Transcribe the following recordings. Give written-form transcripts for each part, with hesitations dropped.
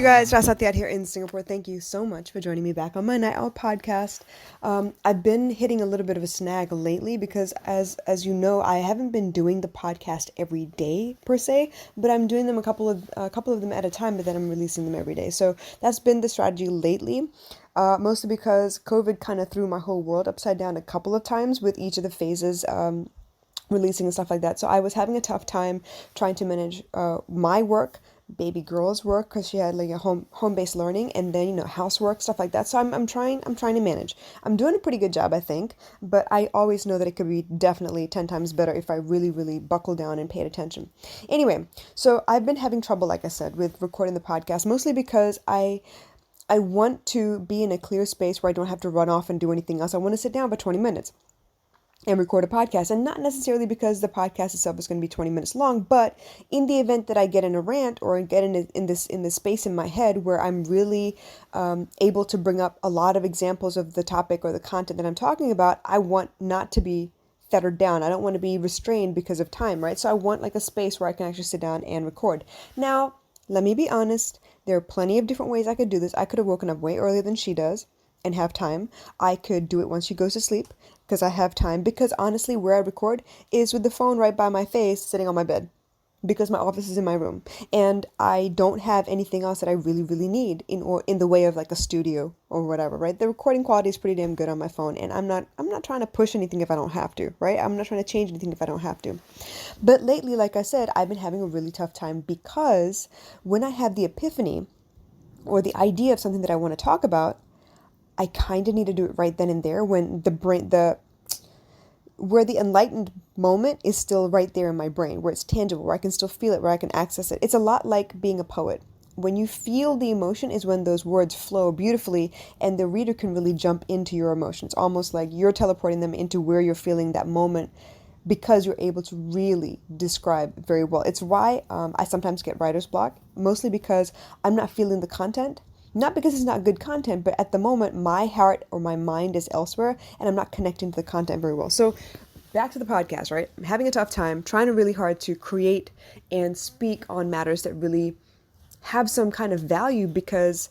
guys, Rasatyat here in Singapore. Thank you so much for joining me back on my Night Owl podcast. I've been hitting a little bit of a snag lately because, as you know, I haven't been doing the podcast every day per se, but I'm doing them a couple of them at a time. But then I'm releasing them every day. So that's been the strategy lately. Mostly because COVID kind of threw my whole world upside down a couple of times with each of the phases. Releasing and stuff like that. So I was having a tough time trying to manage my work, baby girl's work, because she had like a home-based learning, and then housework, stuff like that. So I'm trying to manage. I'm doing a pretty good job, I think, but I always know that it could be definitely 10 times better if I really buckle down and paid attention. Anyway, so I've been having trouble, like I said, with recording the podcast, mostly because I want to be in a clear space where I don't have to run off and do anything else. I want to sit down for 20 minutes and record a podcast, and not necessarily because the podcast itself is going to be 20 minutes long, but in the event that I get in a rant or get in this space in my head where I'm really able to bring up a lot of examples of the topic or the content that I'm talking about, I want not to be fettered down. I don't want to be restrained because of time, right? So I want like a space where I can actually sit down and record. Now, let me be honest, there are plenty of different ways I could do this. I could have woken up way earlier than she does and have time. I could do it once she goes to sleep because I have time. Because honestly, where I record is with the phone right by my face, sitting on my bed, because my office is in my room, and I don't have anything else that I really need in the way of like a studio or whatever, right? The recording quality is pretty damn good on my phone, and I'm not trying to push anything if I don't have to, right? I'm not trying to change anything if I don't have to. But lately, like I said, I've been having a really tough time because when I have the epiphany or the idea of something that I want to talk about, I kind of need to do it right then and there when where the enlightened moment is still right there in my brain, where it's tangible, where I can still feel it, where I can access it. It's a lot like being a poet. When you feel the emotion is when those words flow beautifully and the reader can really jump into your emotions, almost like you're teleporting them into where you're feeling that moment because you're able to really describe very well. It's why I sometimes get writer's block, mostly because I'm not feeling the content. Not because it's not good content, but at the moment, my heart or my mind is elsewhere and I'm not connecting to the content very well. So back to the podcast, right? I'm having a tough time, trying really hard to create and speak on matters that really have some kind of value because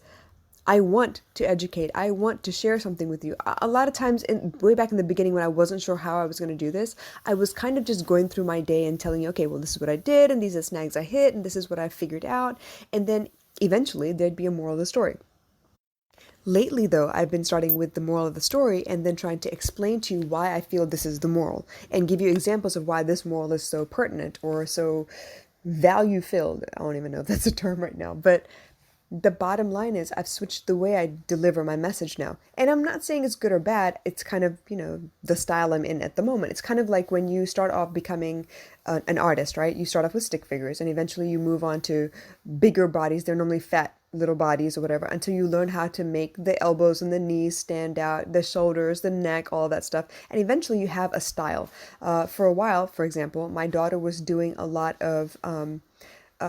I want to educate. I want to share something with you. A lot of times, way back in the beginning when I wasn't sure how I was going to do this, I was kind of just going through my day and telling you, okay, well, this is what I did, and these are the snags I hit, and this is what I figured out. And then eventually there'd be a moral of the story. Lately, though, I've been starting with the moral of the story and then trying to explain to you why I feel this is the moral and give you examples of why this moral is so pertinent or so value filled. I don't even know if that's a term right now, but the bottom line is I've switched the way I deliver my message now. And I'm not saying it's good or bad. It's kind of, the style I'm in at the moment. It's kind of like when you start off becoming an artist, right? You start off with stick figures and eventually you move on to bigger bodies. They're normally fat little bodies or whatever until you learn how to make the elbows and the knees stand out, the shoulders, the neck, all of that stuff. And eventually you have a style. For a while, for example, my daughter was doing a lot of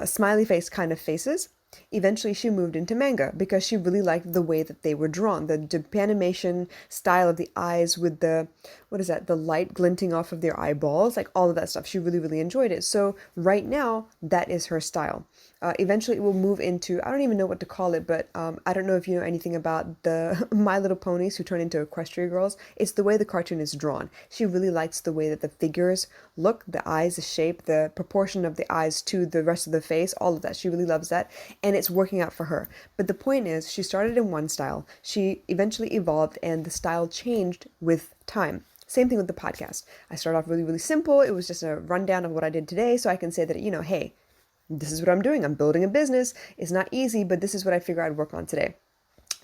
smiley face kind of faces. Eventually, she moved into manga because she really liked the way that they were drawn. The Japanimation style of the eyes with the light glinting off of their eyeballs, like all of that stuff. She really enjoyed it. So right now, that is her style. Eventually, it will move into, I don't even know what to call it, but I don't know if you know anything about the My Little Ponies who turn into Equestria Girls. It's the way the cartoon is drawn. She really likes the way that the figures look, the eyes, the shape, the proportion of the eyes to the rest of the face, all of that. She really loves that, and it's working out for her. But the point is, she started in one style. She eventually evolved, and the style changed with time. Same thing with the podcast. I started off really simple. It was just a rundown of what I did today, so I can say that, hey, this is what I'm doing. I'm building a business. It's not easy, but this is what I figure I'd work on today.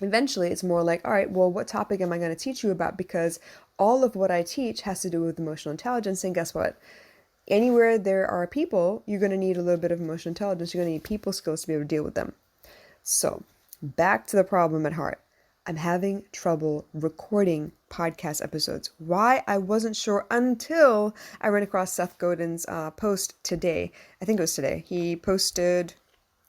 Eventually, it's more like, all right, well, what topic am I going to teach you about? Because all of what I teach has to do with emotional intelligence. And guess what? Anywhere there are people, you're going to need a little bit of emotional intelligence. You're going to need people skills to be able to deal with them. So back to the problem at heart. I'm having trouble recording podcast episodes. Why? I wasn't sure until I ran across Seth Godin's post today. I think it was today. He posted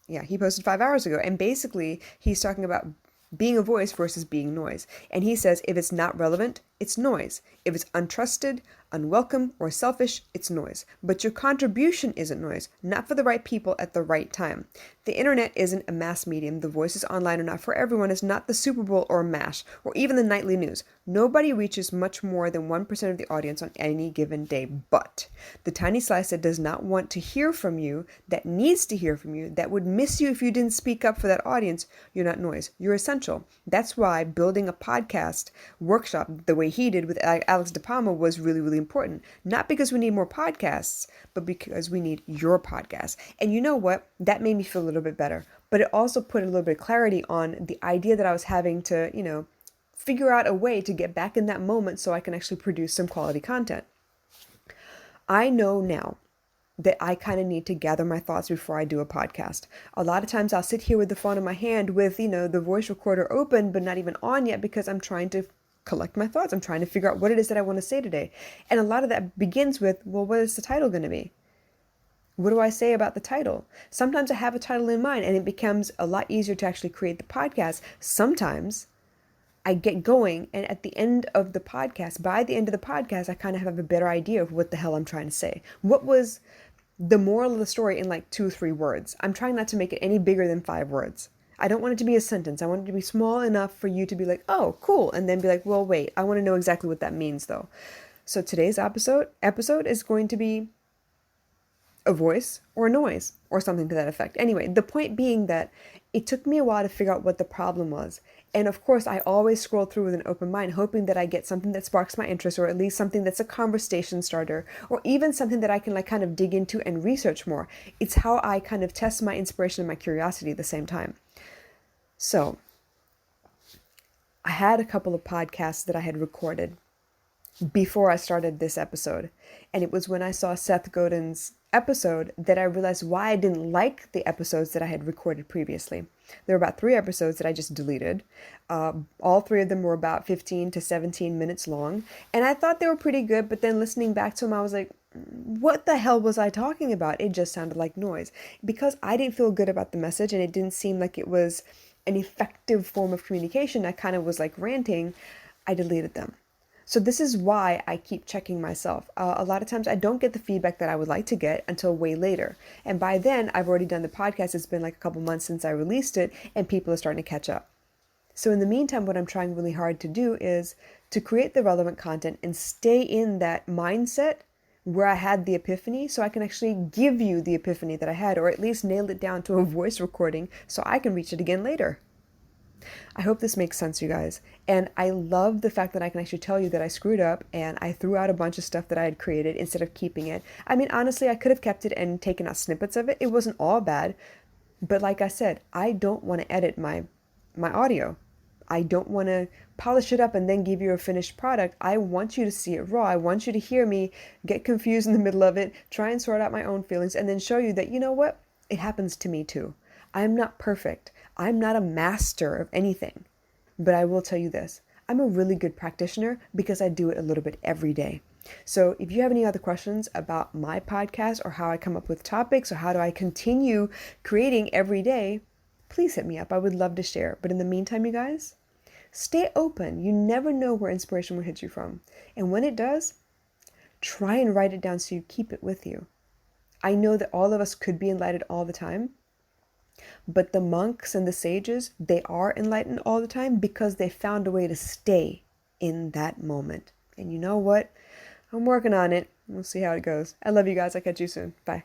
5 hours ago. And basically, he's talking about being a voice versus being noise. And he says if it's not relevant, it's noise. If it's untrusted, unwelcome, or selfish, it's noise. But your contribution isn't noise, not for the right people at the right time. The internet isn't a mass medium. The voices online are not for everyone. It's not the Super Bowl or MASH or even the nightly news. Nobody reaches much more than 1% of the audience on any given day. But the tiny slice that does not want to hear from you, that needs to hear from you, that would miss you if you didn't speak up for that audience, you're not noise. You're essential. That's why building a podcast workshop the way he did with Alex De Palma was really, really important. Not because we need more podcasts, but because we need your podcast. And you know what? That made me feel a little bit better. But it also put a little bit of clarity on the idea that I was having to, figure out a way to get back in that moment so I can actually produce some quality content. I know now that I kind of need to gather my thoughts before I do a podcast. A lot of times I'll sit here with the phone in my hand with, the voice recorder open, but not even on yet because I'm trying to collect my thoughts. I'm trying to figure out what it is that I want to say today. And a lot of that begins with, well, what is the title going to be? What do I say about the title? Sometimes I have a title in mind and it becomes a lot easier to actually create the podcast. Sometimes I get going and by the end of the podcast, I kind of have a better idea of what the hell I'm trying to say. What was the moral of the story in like 2 or 3 words? I'm trying not to make it any bigger than 5 words. I don't want it to be a sentence. I want it to be small enough for you to be like, oh, cool. And then be like, well, wait, I want to know exactly what that means though. So today's episode is going to be a voice or a noise or something to that effect. Anyway, the point being that it took me a while to figure out what the problem was. And of course, I always scroll through with an open mind, hoping that I get something that sparks my interest, or at least something that's a conversation starter, or even something that I can kind of dig into and research more. It's how I kind of test my inspiration and my curiosity at the same time. So I had a couple of podcasts that I had recorded before I started this episode. And it was when I saw Seth Godin's episode that I realized why I didn't like the episodes that I had recorded previously. There were about 3 episodes that I just deleted. All 3 of them were about 15 to 17 minutes long. And I thought they were pretty good, but then listening back to them, I was like, what the hell was I talking about? It just sounded like noise. Because I didn't feel good about the message and it didn't seem like it was an effective form of communication. I kind of was like ranting. I deleted them. So this is why I keep checking myself. A lot of times I don't get the feedback that I would like to get until way later. And by then I've already done the podcast. It's been like a couple months since I released it and people are starting to catch up. So in the meantime, what I'm trying really hard to do is to create the relevant content and stay in that mindset where I had the epiphany so I can actually give you the epiphany that I had, or at least nail it down to a voice recording so I can reach it again later. I hope this makes sense, you guys. And I love the fact that I can actually tell you that I screwed up and I threw out a bunch of stuff that I had created instead of keeping it. I mean, honestly, I could have kept it and taken out snippets of it. It wasn't all bad. But like I said, I don't want to edit my audio. I don't want to polish it up and then give you a finished product. I want you to see it raw. I want you to hear me get confused in the middle of it, try and sort out my own feelings, and then show you that, you know what? It happens to me too. I'm not perfect. I'm not a master of anything, but I will tell you this. I'm a really good practitioner because I do it a little bit every day. So if you have any other questions about my podcast or how I come up with topics or how do I continue creating every day, please hit me up. I would love to share. But in the meantime, you guys, stay open. You never know where inspiration will hit you from. And when it does, try and write it down so you keep it with you. I know that all of us could be enlightened all the time. But the monks and the sages, they are enlightened all the time because they found a way to stay in that moment. And you know what? I'm working on it. We'll see how it goes. I love you guys. I'll catch you soon. Bye.